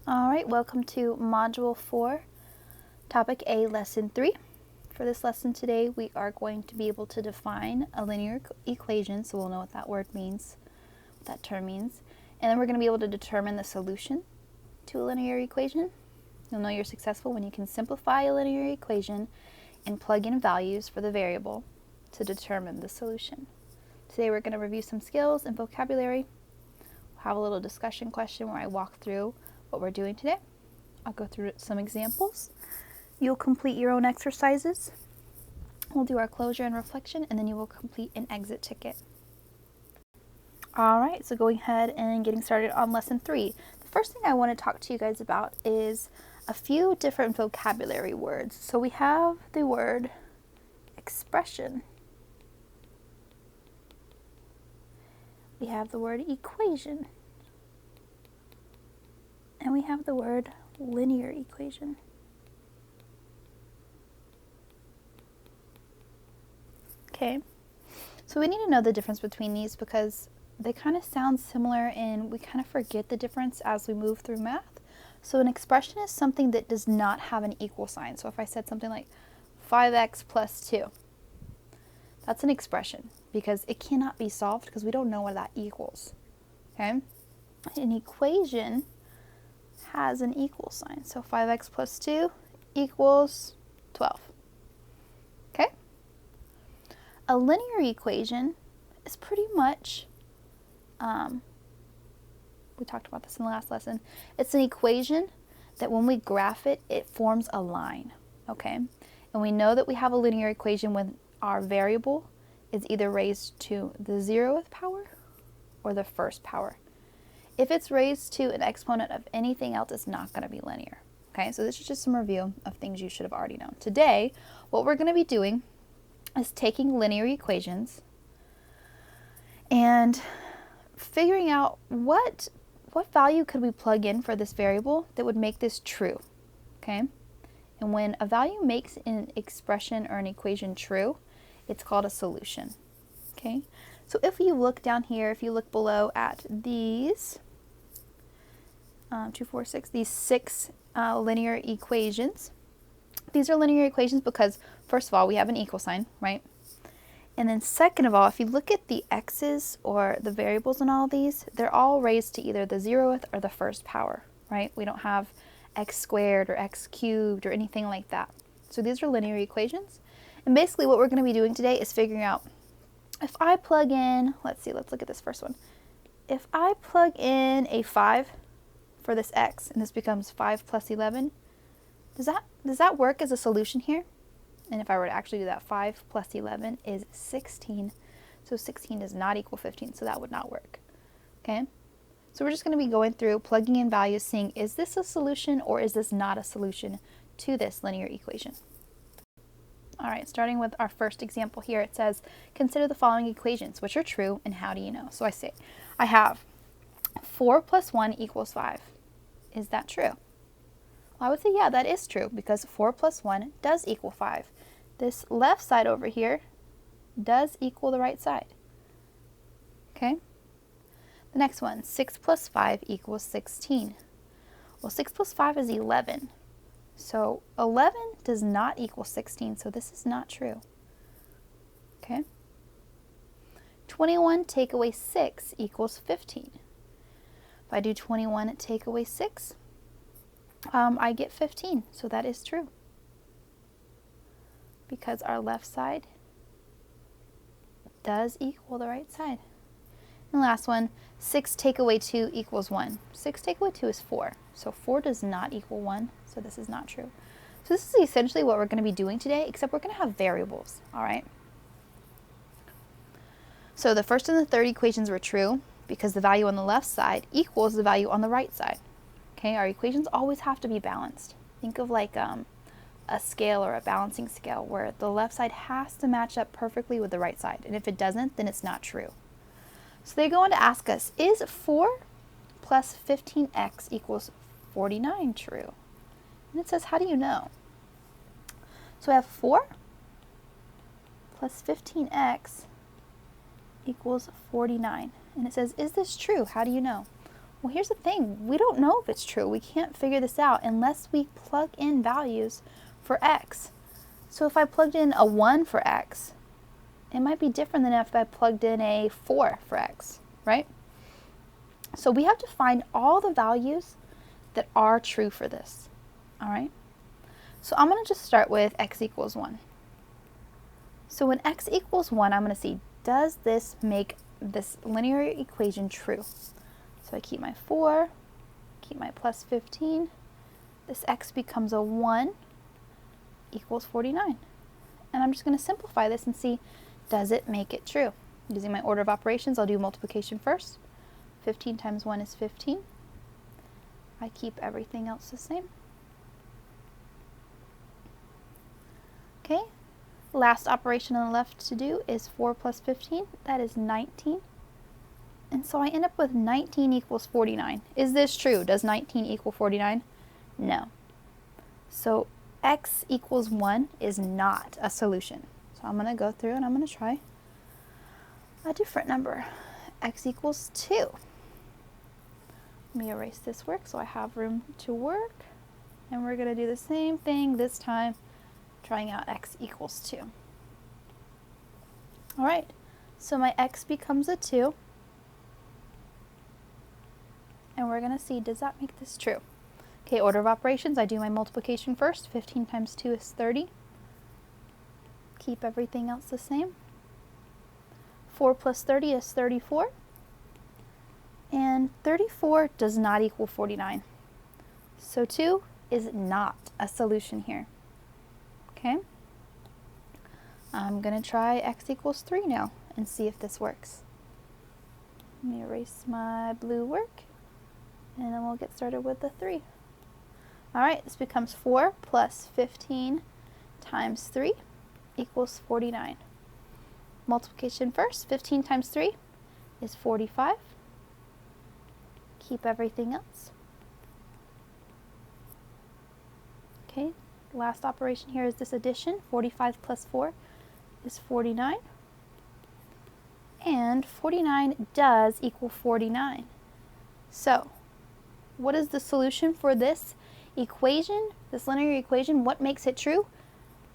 All right, welcome to Module 4, Topic A, Lesson 3. For this lesson today, we are going to be able to define a linear equation, so we'll know what that word means, what that term means. And then we're going to be able to determine the solution to a linear equation. You'll know you're successful when you can simplify a linear equation and plug in values for the variable to determine the solution. Today we're going to review some skills and vocabulary. We'll have a little discussion question where I walk through what we're doing today. I'll go through some examples. You'll complete your own exercises. We'll do our closure and reflection, and then you will complete an exit ticket. All right, so going ahead and getting started on lesson 3. The first thing I want to talk to you guys about is a few different vocabulary words. So we have the word expression. We have the word equation. And we have the word linear equation. Okay, so we need to know the difference between these because they kind of sound similar and we kind of forget the difference as we move through math. So an expression is something that does not have an equal sign. So if I said something like 5x plus 2, that's an expression because it cannot be solved because we don't know what that equals. Okay, an equation has an equal sign. So 5x plus 2 equals 12. Okay? A linear equation is pretty much, we talked about this in the last lesson, it's an equation that when we graph it, it forms a line. Okay? And we know that we have a linear equation when our variable is either raised to the 0th power or the first power. If it's raised to an exponent of anything else, it's not going to be linear. Okay, so this is just some review of things you should have already known. Today, what we're going to be doing is taking linear equations and figuring out what value could we plug in for this variable that would make this true. Okay, and when a value makes an expression or an equation true, it's called a solution. Okay, so if you look down here, if you look below at these 2, 4, 6, these 6 linear equations. These are linear equations because, first of all, we have an equal sign, right? And then second of all, if you look at the x's or the variables in all these, they're all raised to either the 0th or the first power, right? We don't have x squared or x cubed or anything like that. So these are linear equations. And basically what we're going to be doing today is figuring out if I plug in, let's look at this first one. If I plug in a 5 for this x, and this becomes 5 plus 11, does that work as a solution here? And if I were to actually do that, 5 plus 11 is 16. So 16 does not equal 15, so that would not work. Okay? So we're just going to be going through, plugging in values, seeing is this a solution or is this not a solution to this linear equation. All right, starting with our first example here, it says, consider the following equations, which are true, and how do you know? So I have 4 plus 1 equals 5. Is that true? Well, I would say, yeah, that is true because 4 plus 1 does equal 5. This left side over here does equal the right side. Okay? The next one, 6 plus 5 equals 16. Well, 6 plus 5 is 11. So 11 does not equal 16, so this is not true. Okay? 21 take away 6 equals 15. If I do 21 take away 6, I get 15, so that is true. Because our left side does equal the right side. And last one, 6 take away 2 equals 1. 6 take away 2 is 4, so 4 does not equal 1, so this is not true. So this is essentially what we're going to be doing today, except we're going to have variables, all right? So the first and the third equations were true because the value on the left side equals the value on the right side. Okay, our equations always have to be balanced. Think of like a scale or a balancing scale where the left side has to match up perfectly with the right side. And if it doesn't, then it's not true. So they're going to ask us, is 4 plus 15x equals 49 true? And it says, how do you know? So I have 4 plus 15x equals 49. And it says, is this true? How do you know? Well, here's the thing. We don't know if it's true. We can't figure this out unless we plug in values for x. So if I plugged in a 1 for x, it might be different than if I plugged in a 4 for x, right? So we have to find all the values that are true for this, all right? So I'm going to just start with x equals 1. So when x equals 1, I'm going to see, does this make this linear equation true? So I keep my 4, keep my plus 15. This x becomes a 1 equals 49. And I'm just going to simplify this and see, does it make it true? Using my order of operations, I'll do multiplication first. 15 times 1 is 15. I keep everything else the same. Okay, last operation on the left to do is 4 plus 15. That is 19. And so I end up with 19 equals 49. Is this true? Does 19 equal 49? No. So x equals 1 is not a solution. So I'm going to go through and I'm going to try a different number. X equals 2. Let me erase this work so I have room to work. And we're going to do the same thing this time, trying out x equals 2. All right, so my x becomes a 2. And we're going to see, does that make this true? Okay, order of operations, I do my multiplication first. 15 times 2 is 30. Keep everything else the same. 4 plus 30 is 34. And 34 does not equal 49. So 2 is not a solution here. Okay? I'm going to try x equals 3 now and see if this works. Let me erase my blue work. And then we'll get started with the 3. All right, this becomes 4 plus 15 times 3 equals 49. Multiplication first. 15 times 3 is 45. Keep everything else. Okay, last operation here is this addition. 45 plus 4 is 49. And 49 does equal 49. So, what is the solution for this equation, this linear equation? What makes it true?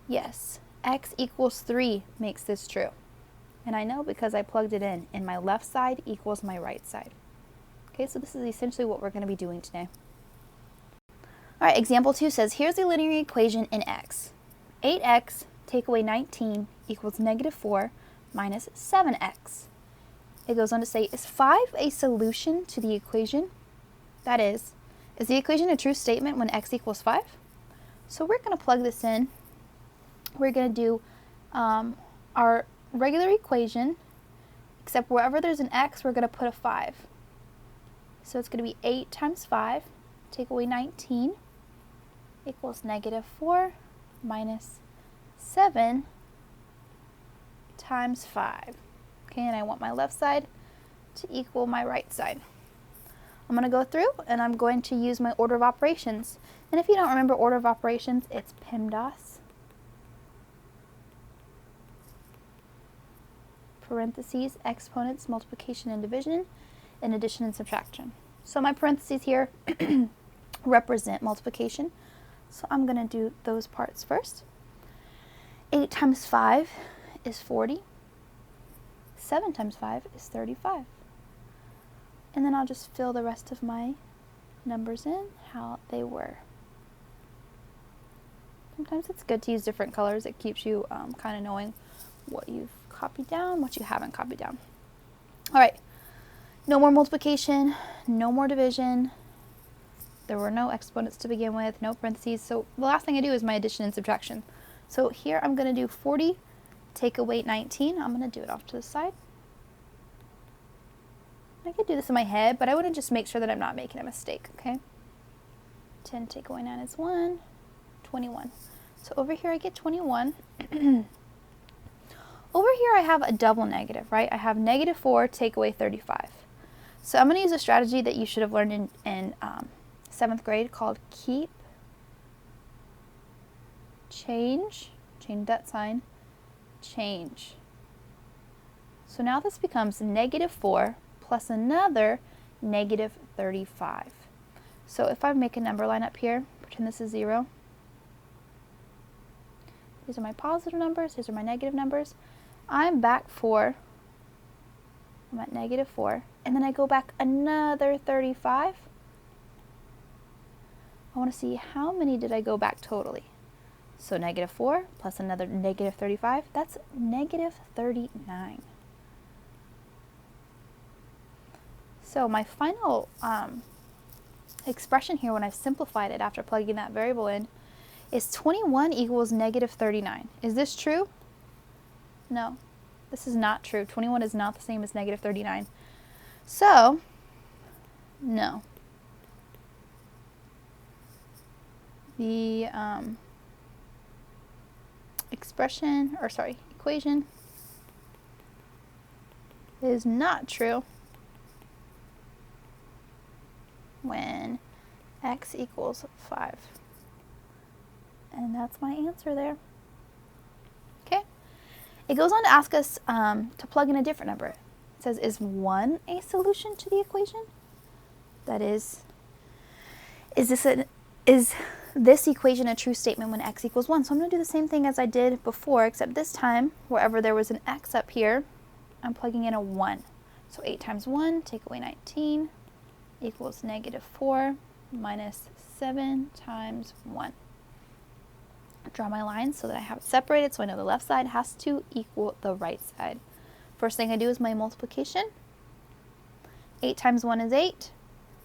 Yes, x equals 3 makes this true. And I know because I plugged it in, and my left side equals my right side. Okay, so this is essentially what we're going to be doing today. All right, example 2 says, here's a linear equation in x. 8x take away 19 equals negative 4 minus 7x. It goes on to say, is 5 a solution to the equation? That is the equation a true statement when x equals 5? So we're going to plug this in. We're going to do our regular equation, except wherever there's an x, we're going to put a 5. So it's going to be 8 times 5, take away 19, equals negative 4 minus 7 times 5. Okay, and I want my left side to equal my right side. I'm going to go through and I'm going to use my order of operations. And if you don't remember order of operations, it's PEMDAS, parentheses, exponents, multiplication and division, and addition and subtraction. So my parentheses here represent multiplication. So I'm going to do those parts first. 8 times 5 is 40. 7 times 5 is 35. And then I'll just fill the rest of my numbers in how they were. Sometimes it's good to use different colors. It keeps you kind of knowing what you've copied down, what you haven't copied down. All right, no more multiplication, no more division. There were no exponents to begin with, no parentheses. So the last thing I do is my addition and subtraction. So here I'm going to do 40, take away 19. I'm going to do it off to the side. I could do this in my head, but I want to just make sure that I'm not making a mistake, okay? 10 take away 9 is 1, 21. So over here I get 21. Over here I have a double negative, right? I have negative 4 take away 35. So I'm going to use a strategy that you should have learned in 7th grade called keep, change that sign, change. So now this becomes negative 4 plus another negative 35. So if I make a number line up here, pretend this is 0. These are my positive numbers, these are my negative numbers. I'm back 4. I'm at negative 4. And then I go back another 35. I want to see how many did I go back totally. So negative 4 plus another negative 35, that's negative 39. So my final expression here, when I've simplified it after plugging that variable in, is 21 equals negative 39. Is this true? No, this is not true. 21 is not the same as negative 39. So, no. The equation is not true when x equals 5. And that's my answer there. Okay. It goes on to ask us to plug in a different number. It says, is 1 a solution to the equation? That is this equation a true statement when x equals 1? So I'm going to do the same thing as I did before, except this time, wherever there was an x up here, I'm plugging in a 1. So 8 times 1, take away 19, equals negative 4 minus 7 times 1. Draw my lines so that I have it separated, so I know the left side has to equal the right side. First thing I do is my multiplication. 8 times 1 is 8.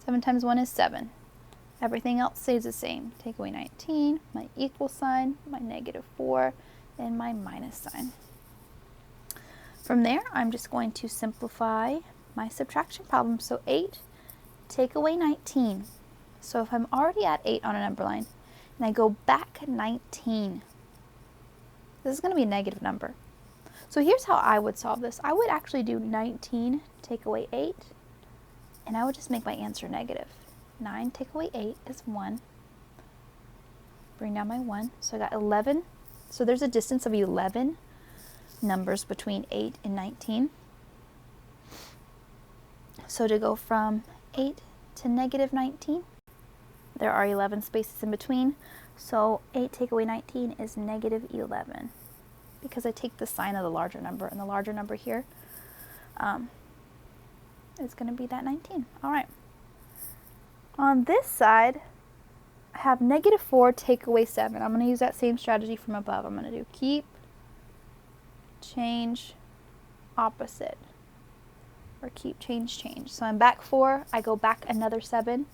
7 times 1 is 7. Everything else stays the same. Take away 19, my equal sign, my negative 4, and my minus sign. From there, I'm just going to simplify my subtraction problem. So 8, take away 19. So if I'm already at 8 on a number line, and I go back 19, this is going to be a negative number. So here's how I would solve this. I would actually do 19, take away 8, and I would just make my answer negative. 9 take away 8 is 1. Bring down my 1. So I got 11. So there's a distance of 11 numbers between 8 and 19. So to go from 8 to negative 19, there are 11 spaces in between. So 8 take away 19 is negative 11, because I take the sign of the larger number, and the larger number here is going to be that 19. All right. On this side, I have negative 4 take away 7. I'm going to use that same strategy from above. I'm going to do keep, change, opposite, or keep, change, change. So I'm back 4. I go back another 7.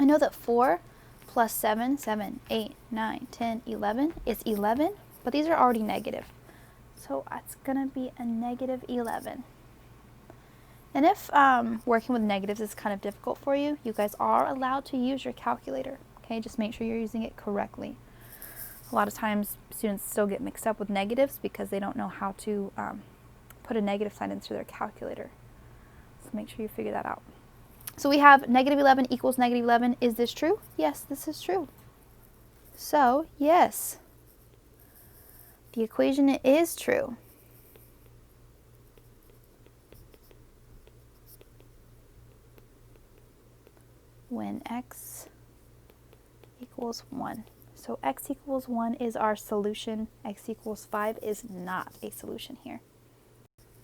I know that 4 plus 7, 7, 8, 9, 10, 11 is 11, but these are already negative. So it's going to be a negative 11. And if working with negatives is kind of difficult for you, you guys are allowed to use your calculator. Okay, just make sure you're using it correctly. A lot of times students still get mixed up with negatives because they don't know how to put a negative sign into their calculator. So make sure you figure that out. So we have negative 11 equals negative 11. Is this true? Yes, this is true. So, yes, the equation is true. When x equals 1. So x equals 1 is our solution. X equals 5 is not a solution here.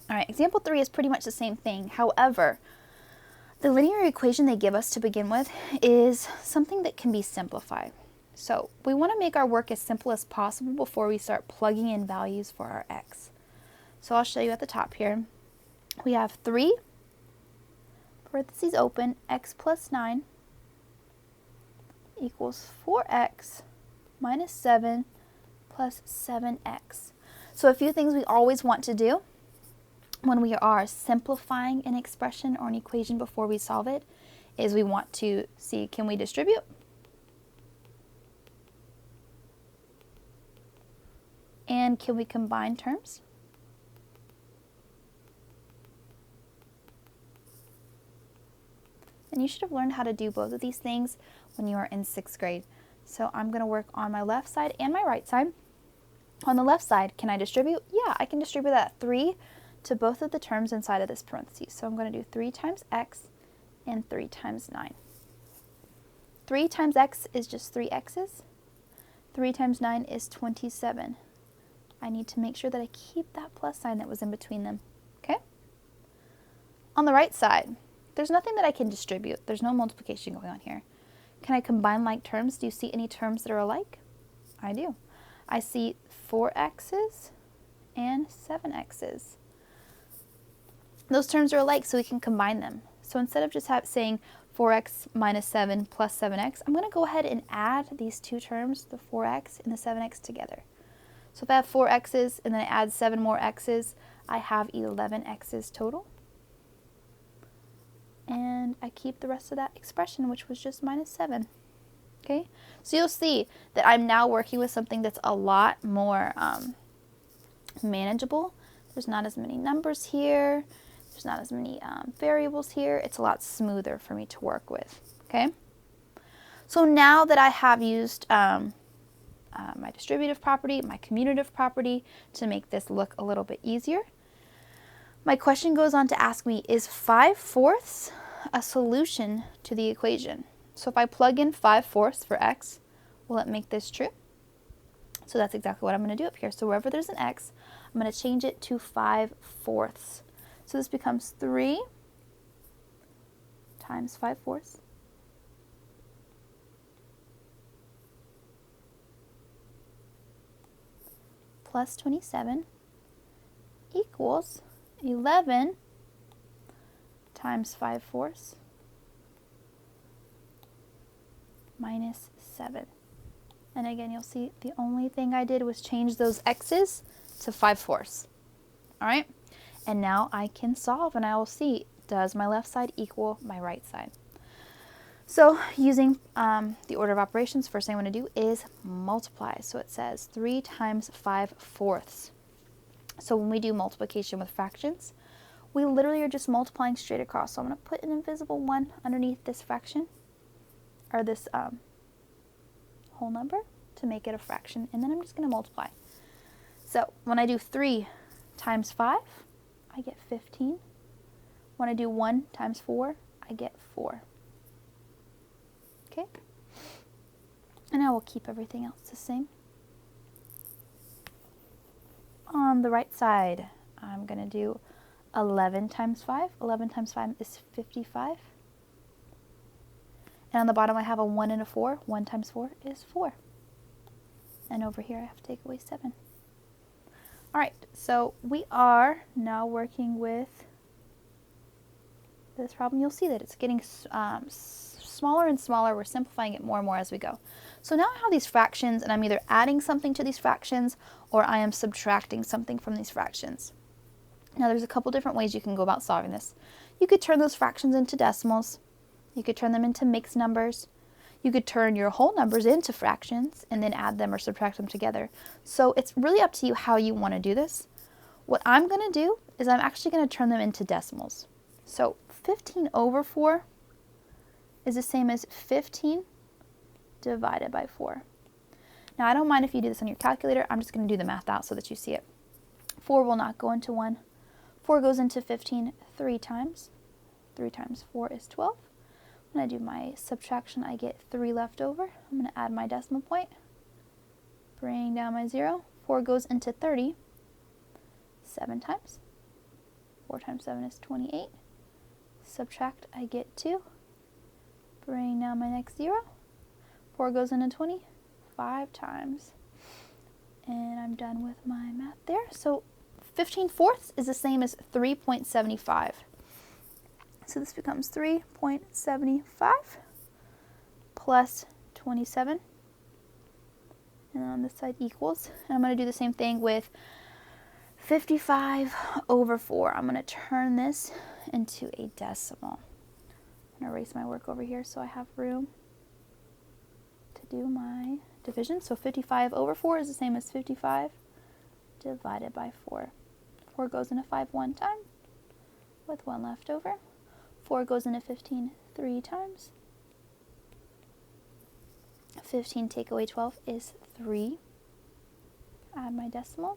All right, example 3 is pretty much the same thing. However, the linear equation they give us to begin with is something that can be simplified. So we want to make our work as simple as possible before we start plugging in values for our x. So I'll show you at the top here. We have 3, parentheses open, x plus 9 equals 4x minus 7 plus 7x. So a few things we always want to do when we are simplifying an expression or an equation before we solve it is we want to see, can we distribute? And can we combine terms? And you should have learned how to do both of these things when you are in 6th grade. So I'm going to work on my left side and my right side. On the left side, can I distribute? Yeah, I can distribute that 3 to both of the terms inside of this parentheses. So I'm going to do 3 times x and 3 times 9. 3 times x is just 3 x's. 3 times 9 is 27. I need to make sure that I keep that plus sign that was in between them. Okay? On the right side, there's nothing that I can distribute. There's no multiplication going on here. Can I combine like terms? Do you see any terms that are alike? I do. I see 4x's and 7x's. Those terms are alike, so we can combine them. So instead of just saying 4x minus 7 plus 7x, I'm going to go ahead and add these two terms, the 4x and the 7x, together. So if I have 4 x's and then I add 7 more x's, I have 11 x's total. And I keep the rest of that expression, which was just minus 7. Okay, so you'll see that I'm now working with something that's a lot more manageable. There's not as many numbers here. There's not as many variables here. It's a lot smoother for me to work with. Okay, so now that I have used my distributive property, my commutative property to make this look a little bit easier, my question goes on to ask me, is 5/4 a solution to the equation? So if I plug in 5/4 for x, will it make this true? So that's exactly what I'm going to do up here. So wherever there's an x, I'm going to change it to 5/4. So this becomes 3 times 5/4 plus 27 equals 11 times 5/4 minus 7. And again, you'll see the only thing I did was change those x's to 5/4. All right? And now I can solve, and I will see, does my left side equal my right side? So using the order of operations, first thing I want to do is multiply. So it says 3 times 5/4. So when we do multiplication with fractions, we literally are just multiplying straight across. So I'm going to put an invisible 1 underneath this fraction, or this whole number, to make it a fraction, and then I'm just going to multiply. So when I do 3 times 5, I get 15. When I do 1 times 4, I get 4. Okay? And I will keep everything else the same. On the right side, I'm going to do 11 times 5. 11 times 5 is 55. And on the bottom I have a 1 and a 4. 1 times 4 is 4. And over here I have to take away 7. Alright, so we are now working with this problem. You'll see that it's getting smaller and smaller. We're simplifying it more and more as we go. So now I have these fractions, and I'm either adding something to these fractions or I am subtracting something from these fractions. Now there's a couple different ways you can go about solving this. You could turn those fractions into decimals. You could turn them into mixed numbers. You could turn your whole numbers into fractions and then add them or subtract them together. So it's really up to you how you want to do this. What I'm going to do is I'm actually going to turn them into decimals. So 15 over 4 is the same as 15 divided by 4. Now I don't mind if you do this on your calculator. I'm just going to do the math out so that you see it. 4 will not go into 1. 4 goes into 15 3 times. 3 times 4 is 12. When I do my subtraction, I get 3 left over. I'm going to add my decimal point, bring down my 0. 4 goes into 30 7 times. 4 times 7 is 28. Subtract, I get 2. Bring down my next 0. 4 goes into 20 5 times. And I'm done with my math there. So 15/4 is the same as 3.75. So this becomes 3.75 plus 27. And then on this side equals. And I'm going to do the same thing with 55 over 4. I'm going to turn this into a decimal. I'm going to erase my work over here so I have room to do my division. So 55 over 4 is the same as 55 divided by 4. 4 goes into 5 one time with 1 left over. 4 goes into 15 3 times. 15 take away 12 is 3. Add my decimal.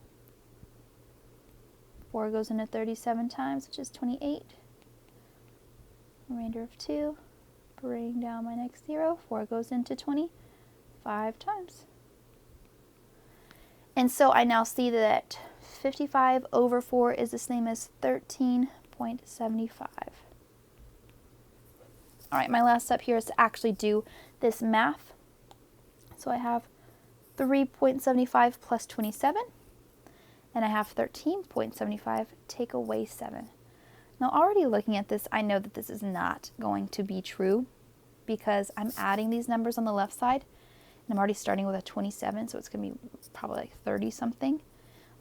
4 goes into 37 times, which is 28. remainder of 2, bring down my next 0, 4 goes into 20 5 times. And so I now see that 55 over 4 is the same as 13.75. All right, my last step here is to actually do this math. So I have 3.75 plus 27, and I have 13.75 take away 7. Now already looking at this, I know that this is not going to be true because I'm adding these numbers on the left side, and I'm already starting with a 27, so it's going to be probably like 30 something.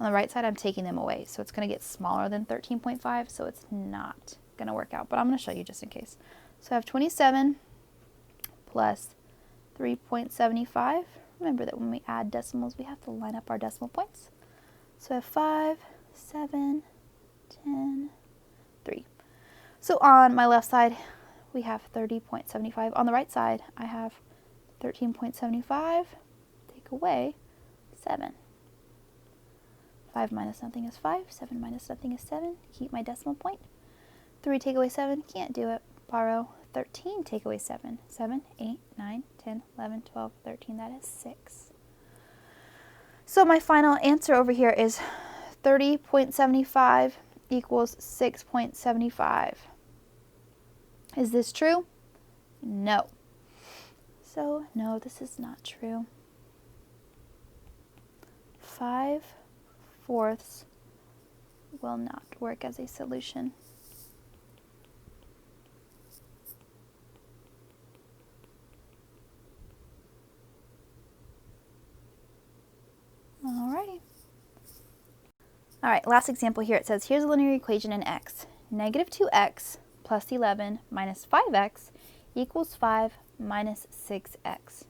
On the right side, I'm taking them away, so it's going to get smaller than 13.5, so it's not going to work out, but I'm going to show you just in case. So I have 27 plus 3.75. Remember that when we add decimals, we have to line up our decimal points. So I have 5, 7, 10, 3. So on my left side, we have 30.75. On the right side, I have 13.75. Take away 7. 5 minus nothing is 5. 7 minus nothing is 7. Keep my decimal point. 3 take away 7. Can't do it. Borrow 13 take away 7. 7, 8, 9, 10, 11, 12, 13. That is 6. So my final answer over here is 30.75 equals 6.75. Is this true? No. So no, this is not true. 5/4 will not work as a solution. Alrighty. Alright, last example here. It says, here's a linear equation in x. Negative 2x plus 11 minus 5x equals 5 minus 6x.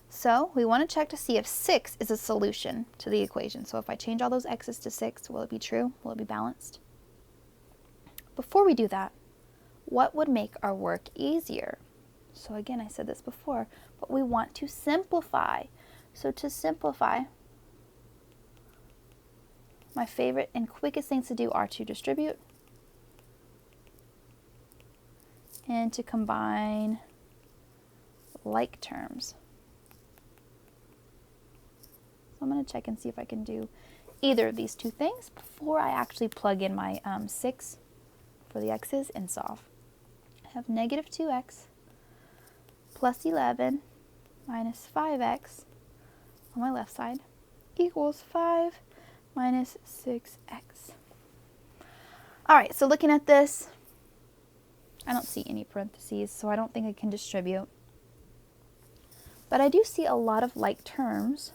So we want to check to see if 6 is a solution to the equation. So if I change all those x's to 6, will it be true? Will it be balanced? Before we do that, what would make our work easier? So again, I said this before, but we want to simplify. So to simplify, my favorite and quickest things to do are to distribute and to combine like terms. So I'm going to check and see if I can do either of these two things before I actually plug in my 6 for the x's and solve. I have negative 2x plus 11 minus 5x on my left side equals 5 minus 6x. All right, so looking at this, I don't see any parentheses, so I don't think I can distribute. But I do see a lot of like terms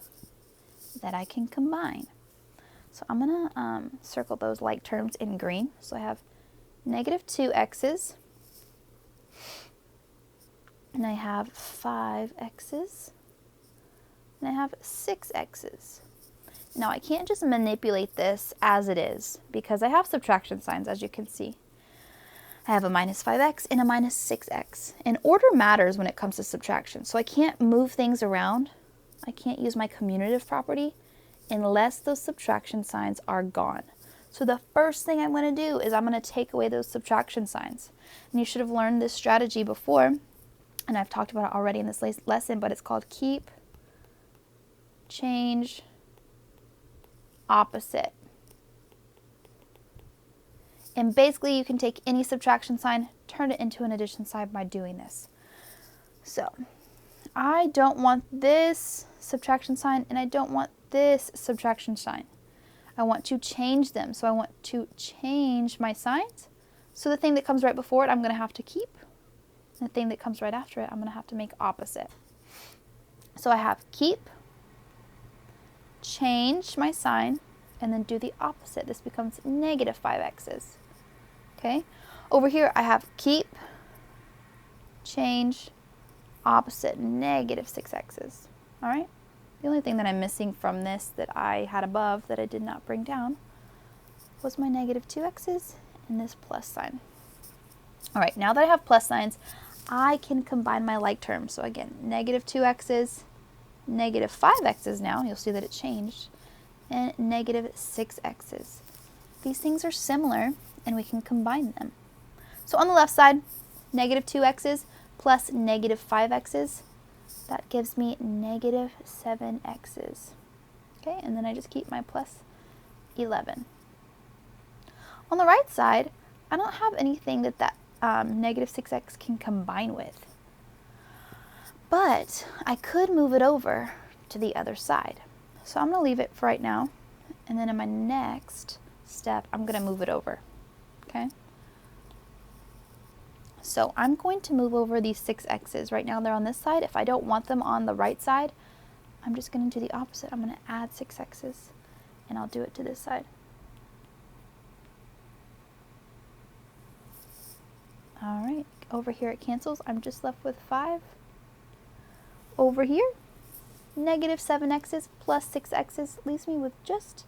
that I can combine. So I'm going to circle those like terms in green. So I have negative 2x's, and I have 5x's, and I have 6x's. Now I can't just manipulate this as it is because I have subtraction signs, as you can see. I have a minus 5x and a minus 6x. And order matters when it comes to subtraction, so I can't move things around. I can't use my commutative property unless those subtraction signs are gone. So the first thing I'm going to do is I'm going to take away those subtraction signs. And you should have learned this strategy before, and I've talked about it already in this lesson, but it's called keep, change, opposite. And basically you can take any subtraction sign, turn it into an addition sign by doing this. So I don't want this subtraction sign and I don't want this subtraction sign. I want to change them. So I want to change my signs. So the thing that comes right before it, I'm going to have to keep. And the thing that comes right after it, I'm going to have to make opposite. So I have keep, change my sign, and then do the opposite. This becomes negative 5x's. Okay? Over here, I have keep, change, opposite, negative 6x's. All right? The only thing that I'm missing from this that I had above that I did not bring down was my negative 2x's and this plus sign. All right, now that I have plus signs, I can combine my like terms. So again, negative 2x's, negative 5x's now, you'll see that it changed, and negative 6x's. These things are similar and we can combine them. So on the left side, negative 2x's plus negative 5x's. That gives me negative 7x's. Okay, and then I just keep my plus 11. On the right side, I don't have anything that negative 6x can combine with. But I could move it over to the other side. So I'm going to leave it for right now. And then in my next step, I'm going to move it over. Okay? So I'm going to move over these 6x's. Right now they're on this side. If I don't want them on the right side, I'm just going to do the opposite. I'm going to add 6x's, and I'll do it to this side. All right, over here it cancels. I'm just left with 5. Over here, negative 7x's plus 6x's leaves me with just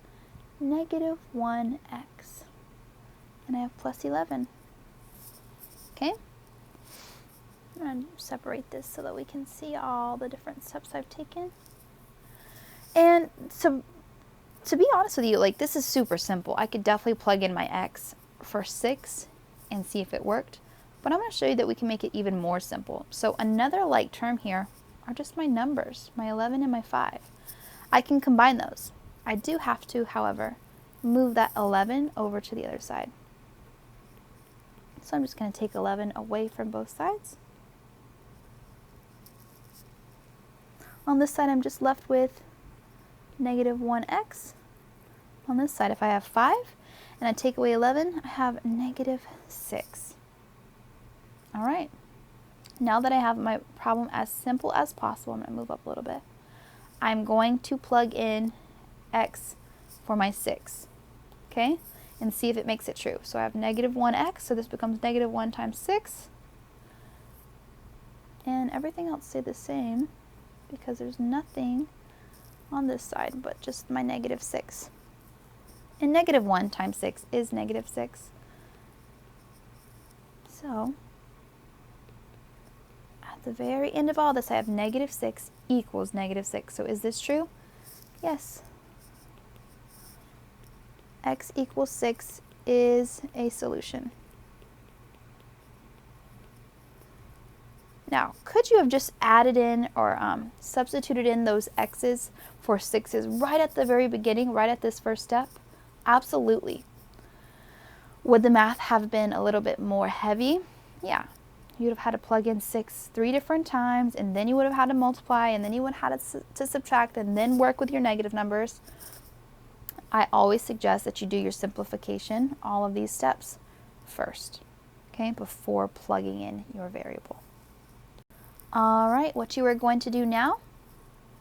negative 1x. And I have plus 11. Okay? I'm going to separate this so that we can see all the different steps I've taken. And so, to be honest with you, like, this is super simple. I could definitely plug in my x for 6 and see if it worked. But I'm going to show you that we can make it even more simple. So another like term here are just my numbers, my 11 and my 5. I can combine those. I do have to, however, move that 11 over to the other side. So I'm just going to take 11 away from both sides. On this side, I'm just left with negative 1x. On this side, if I have 5 and I take away 11, I have negative 6. All right, now that I have my problem as simple as possible, I'm going to move up a little bit. I'm going to plug in x for my 6, okay, and see if it makes it true. So I have negative 1x, so this becomes negative 1 times 6. And everything else stayed the same because there's nothing on this side but just my negative 6. And negative 1 times 6 is negative 6. So at the very end of all this, I have negative 6 equals negative 6. So is this true? Yes. X equals 6 is a solution. Now, could you have just added in or substituted in those x's for 6's right at the very beginning, right at this first step? Absolutely. Would the math have been a little bit more heavy? Yeah. You'd have had to plug in 6 3 different times, and then you would have had to multiply, and then you would have had to subtract, and then work with your negative numbers. I always suggest that you do your simplification, all of these steps, first, okay, before plugging in your variable. All right, what you are going to do now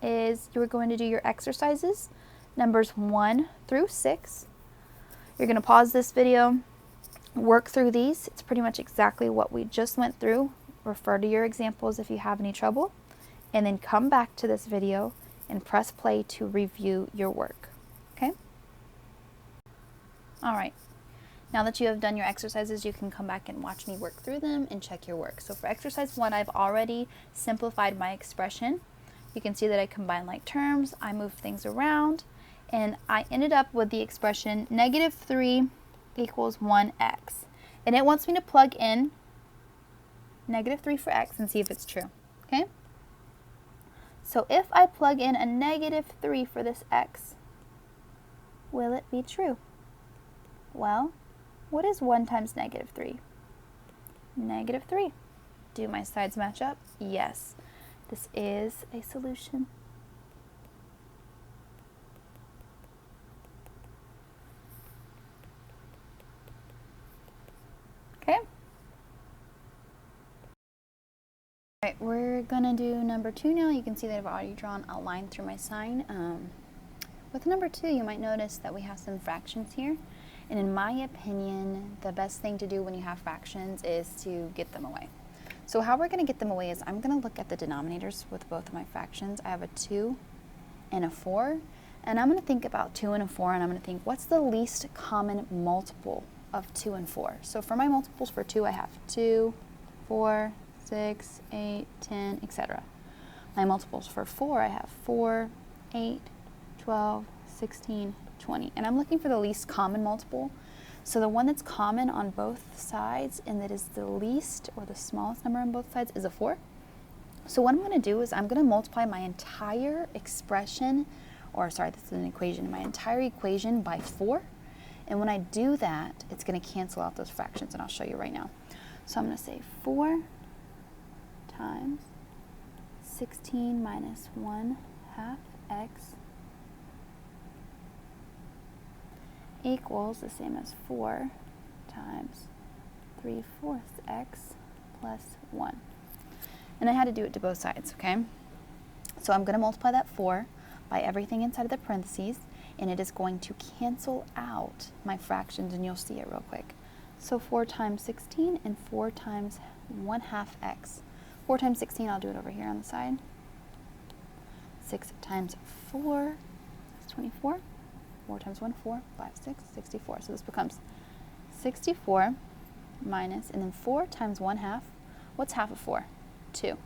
is you are going to do your exercises, numbers 1 through 6. You're going to pause this video, work through these. It's pretty much exactly what we just went through. Refer to your examples if you have any trouble, and then come back to this video and press play to review your work. Okay? All right. Now that you have done your exercises, you can come back and watch me work through them and check your work. So for exercise 1, I've already simplified my expression. You can see that I combined like terms, I moved things around, and I ended up with the expression negative 3 equals 1x. And it wants me to plug in negative 3 for x and see if it's true. Okay? So if I plug in a negative 3 for this x, will it be true? Well, what is 1 times negative 3? Negative 3. Do my sides match up? Yes. This is a solution. Okay. All right, we're gonna do number 2 now. You can see that I've already drawn a line through my sign. With number 2, you might notice that we have some fractions here. And in my opinion, the best thing to do when you have fractions is to get them away. So how we're going to get them away is I'm going to look at the denominators with both of my fractions. I have a 2 and a 4, and I'm going to think about 2 and a 4, and I'm going to think, what's the least common multiple of 2 and 4? So for my multiples for 2, I have 2, 4, 6, 8, 10, etc. My multiples for 4, I have 4, 8, 12, 16, 20. And I'm looking for the least common multiple. So the one that's common on both sides and that is the least or the smallest number on both sides is a 4. So what I'm going to do is I'm going to multiply my entire expression, or sorry, this is an equation, my entire equation by 4. And when I do that, it's going to cancel out those fractions, and I'll show you right now. So I'm going to say 4 times 16 minus 1/2 x equals the same as 4 times 3/4 x plus 1. And I had to do it to both sides, okay? So I'm going to multiply that 4 by everything inside of the parentheses, and it is going to cancel out my fractions, and you'll see it real quick. So 4 times 16 and 4 times 1/2 x. 4 times 16, I'll do it over here on the side. 6 times 4 is 24. 4 times 1, 4, 5, 6, 64. So this becomes 64 minus, and then 4 times 1/2. What's half of 4? 2.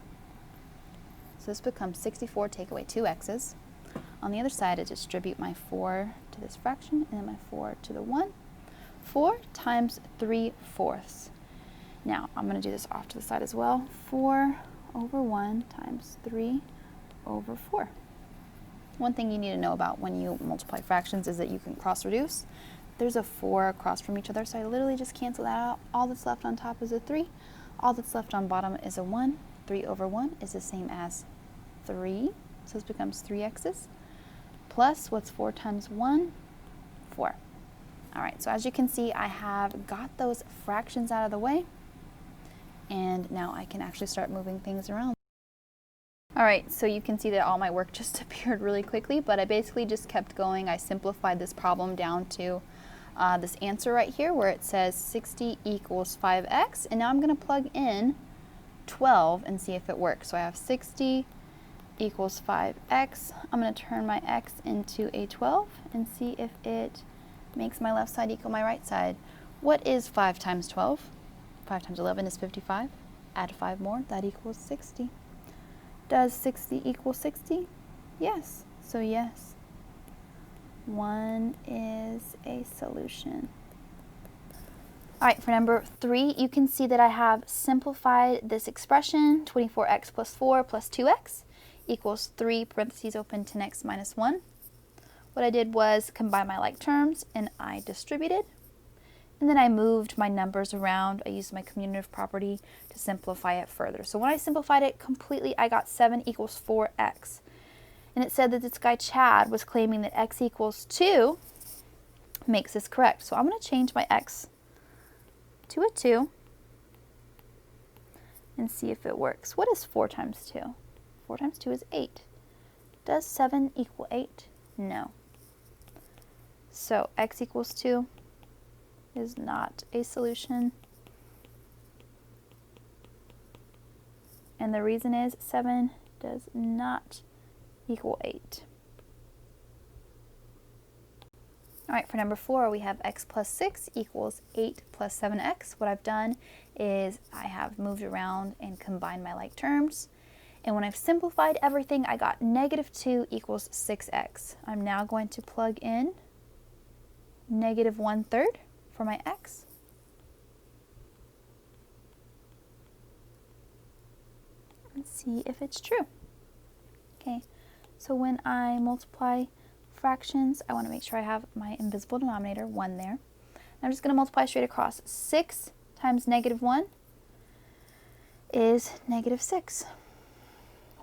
So this becomes 64, take away 2 x's. On the other side, I distribute my 4 to this fraction, and then my 4 to the 1. 4 times 3/4. Now, I'm going to do this off to the side as well. 4 over 1 times 3 over 4. One thing you need to know about when you multiply fractions is that you can cross-reduce. There's a 4 across from each other, so I literally just cancel that out. All that's left on top is a 3. All that's left on bottom is a 1. 3 over 1 is the same as 3. So this becomes 3x's. Plus, what's 4 times 1? 4. All right, so as you can see, I have got those fractions out of the way, and now I can actually start moving things around. All right, so you can see that all my work just appeared really quickly, but I basically just kept going. I simplified this problem down to this answer right here where it says 60 equals 5x, and now I'm going to plug in 12 and see if it works. So I have 60 equals 5x. I'm going to turn my x into a 12 and see if it makes my left side equal my right side. What is 5 times 12? 5 times 11 is 55. Add 5 more, that equals 60. Does 60 equal 60? Yes. So yes, 1 is a solution. All right, for number 3, you can see that I have simplified this expression, 24x plus 4 plus 2x equals 3 parentheses open 10x minus 1. What I did was combine my like terms, and I distributed. And then I moved my numbers around. I used my commutative property to simplify it further. So when I simplified it completely, I got 7 equals 4x. And it said that this guy Chad was claiming that x equals 2 makes this correct. So I'm going to change my x to a 2 and see if it works. What is 4 times 2? 4 times 2 is 8. Does 7 equal 8? No. So x equals 2 is not a solution. And the reason is 7 does not equal 8. All right, for number 4, we have x plus 6 equals 8 plus 7x. What I've done is I have moved around and combined my like terms. And when I've simplified everything, I got negative 2 equals 6x. I'm now going to plug in negative 1/3 for my x. Let's see if it's true. Okay, so when I multiply fractions, I want to make sure I have my invisible denominator, 1 there. And I'm just going to multiply straight across. 6 times negative 1 is negative 6.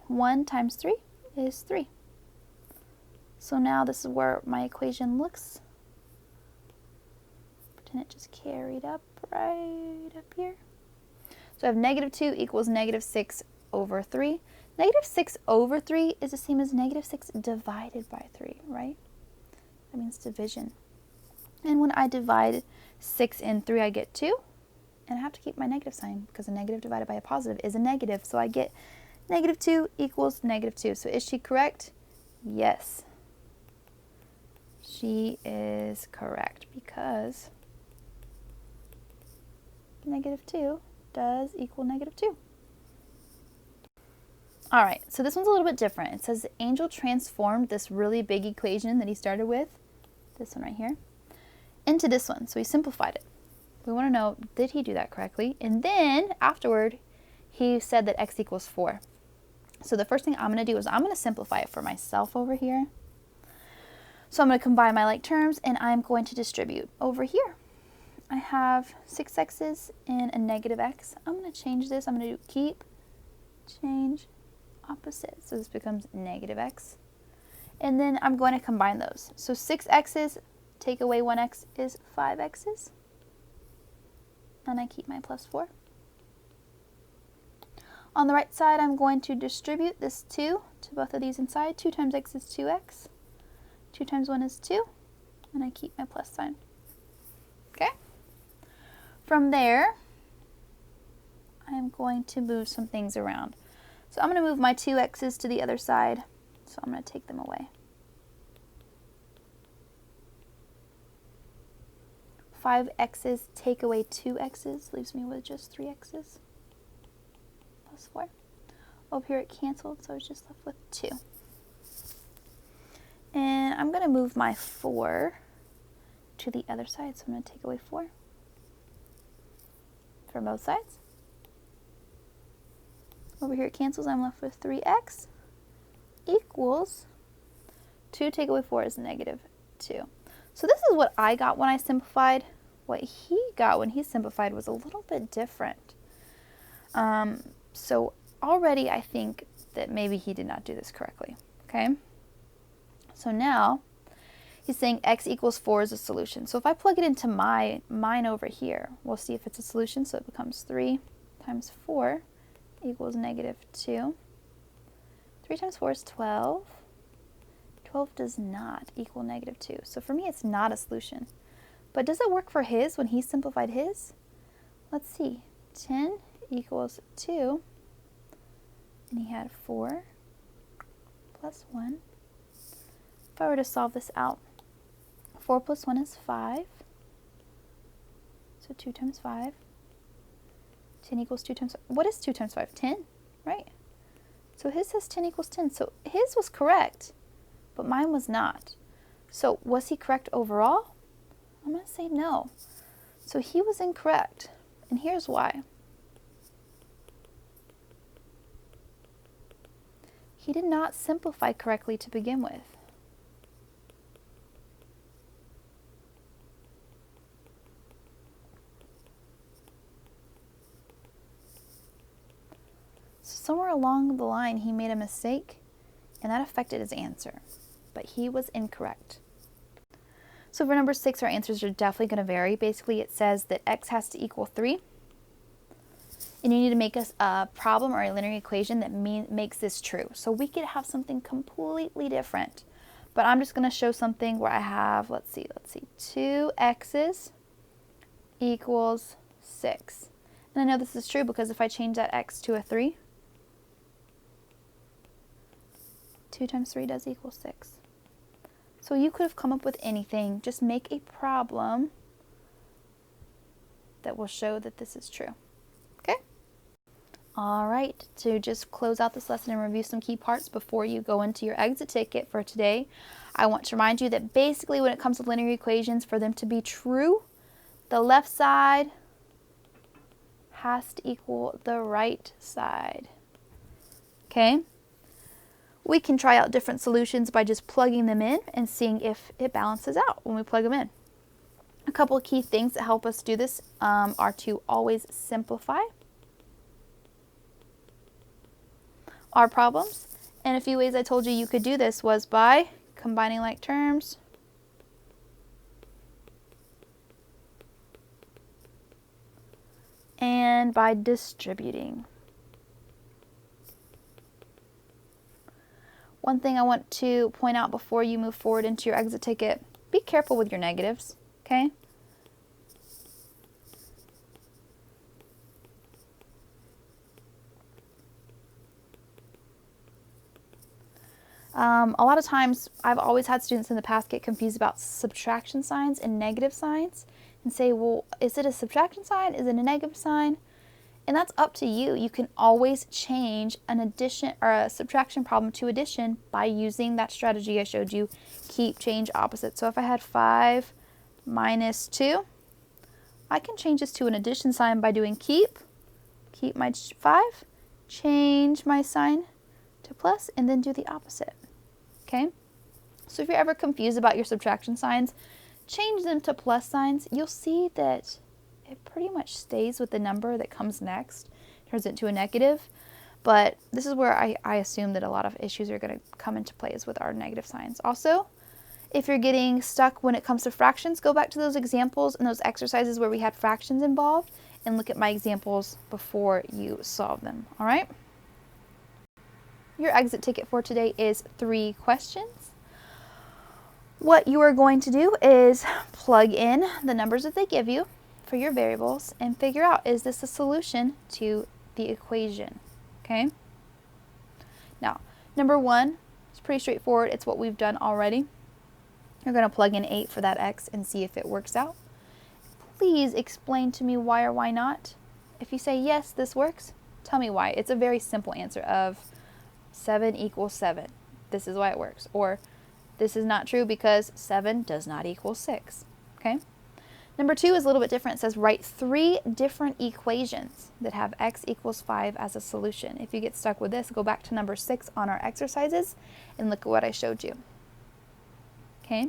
1 times 3 is 3. So now this is where my equation looks. Pretend it just carried up right up here. So I have negative 2 equals negative 6 over 3. Negative 6 over 3 is the same as negative 6 divided by 3, right? That means division. And when I divide 6 and 3, I get 2. And I have to keep my negative sign because a negative divided by a positive is a negative. So I get negative 2 equals negative 2. So is she correct? Yes. She is correct because negative 2 does equal negative 2. All right, so this one's a little bit different. It says the angel transformed this really big equation that he started with, this one right here, into this one. So he simplified it. We want to know, did he do that correctly? And then afterward, he said that x equals 4. So the first thing I'm going to do is I'm going to simplify it for myself over here. So I'm going to combine my like terms, and I'm going to distribute. Over here, I have 6x's and a negative x. I'm going to change this. I'm going to do keep, change, opposite. So this becomes negative x. And then I'm going to combine those. So 6x's, take away 1x is 5x's. And I keep my plus 4. On the right side, I'm going to distribute this 2 to both of these inside. 2 times x is 2x. 2 times 1 is 2. And I keep my plus sign. Okay? From there, I'm going to move some things around. So I'm going to move my 2x's to the other side. So I'm going to take them away. 5x's, take away 2x's, leaves me with just 3x's. Plus 4. Over here it canceled, so I was just left with 2. And I'm going to move my 4 to the other side, so I'm going to take away 4 from both sides. Over here it cancels, I'm left with 3x equals 2 take away 4 is negative 2. So this is what I got when I simplified. What he got when he simplified was a little bit different. So already I think that maybe he did not do this correctly. Okay? So now he's saying x equals 4 is a solution. So if I plug it into mine over here, we'll see if it's a solution. So it becomes 3 times 4 equals negative 2. 3 times 4 is 12. 12 does not equal negative 2. So for me, it's not a solution. But does it work for his when he simplified his? Let's see. 10 equals 2. And he had 4 plus 1. If I were to solve this out, 4 plus 1 is 5. So 2 times 5. 10 equals 2 times 5. What is 2 times 5? 10, right? So his says 10 equals 10. So his was correct, but mine was not. So was he correct overall? I'm going to say no. So he was incorrect. And here's why. He did not simplify correctly to begin with. Somewhere along the line, he made a mistake, and that affected his answer. But he was incorrect. So for number 6, our answers are definitely going to vary. Basically, it says that x has to equal 3. And you need to make us a problem or a linear equation that makes this true. So we could have something completely different. But I'm just going to show something where I have, let's see, 2x's equals 6. And I know this is true because if I change that x to a 3, 2 times 3 does equal 6. So you could have come up with anything. Just make a problem that will show that this is true. Okay? All right, to just close out this lesson and review some key parts before you go into your exit ticket for today, I want to remind you that basically when it comes to linear equations, for them to be true, the left side has to equal the right side. Okay? We can try out different solutions by just plugging them in and seeing if it balances out when we plug them in. A couple of key things that help us do this are to always simplify our problems. And a few ways I told you you could do this was by combining like terms, and by distributing. One thing I want to point out before you move forward into your exit ticket, be careful with your negatives, okay? A lot of times, I've always had students in the past get confused about subtraction signs and negative signs and say, well, is it a subtraction sign? Is it a negative sign? And that's up to you. You can always change an addition or a subtraction problem to addition by using that strategy I showed you, keep, change, opposite. So if I had 5 minus 2. I can change this to an addition sign by doing keep my 5, change my sign to plus, and then do the opposite. Okay? So if you're ever confused about your subtraction signs, change them to plus signs. You'll see that it pretty much stays with the number that comes next, turns it into a negative. But this is where I assume that a lot of issues are going to come into play is with our negative signs. Also, if you're getting stuck when it comes to fractions, go back to those examples and those exercises where we had fractions involved and look at my examples before you solve them. All right? Your exit ticket for today is 3 questions. What you are going to do is plug in the numbers that they give you for your variables and figure out, is this a solution to the equation? Okay? Now, number 1 is pretty straightforward. It's what we've done already. You're going to plug in 8 for that x and see if it works out. Please explain to me why or why not. If you say, yes, this works, tell me why. It's a very simple answer of 7 equals 7. This is why it works. Or this is not true because 7 does not equal 6. Okay? Number 2 is a little bit different. It says write 3 different equations that have x equals 5 as a solution. If you get stuck with this, go back to number 6 on our exercises and look at what I showed you. Okay?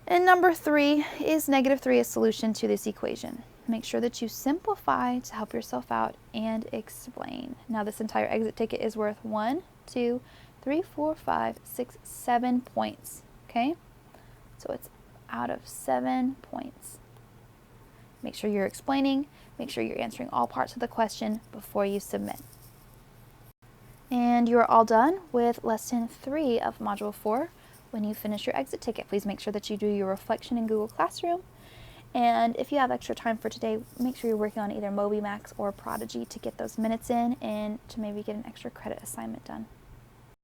And number 3 is negative 3 a solution to this equation. Make sure that you simplify to help yourself out and explain. Now this entire exit ticket is worth 1, 2, 3, 4, 5, 6, 7 points. Okay? So it's out of 7 points. Make sure you're explaining. Make sure you're answering all parts of the question before you submit. And you're all done with lesson 3 of module 4. When you finish your exit ticket, please make sure that you do your reflection in Google Classroom. And if you have extra time for today, make sure you're working on either MobyMax or Prodigy to get those minutes in and to maybe get an extra credit assignment done.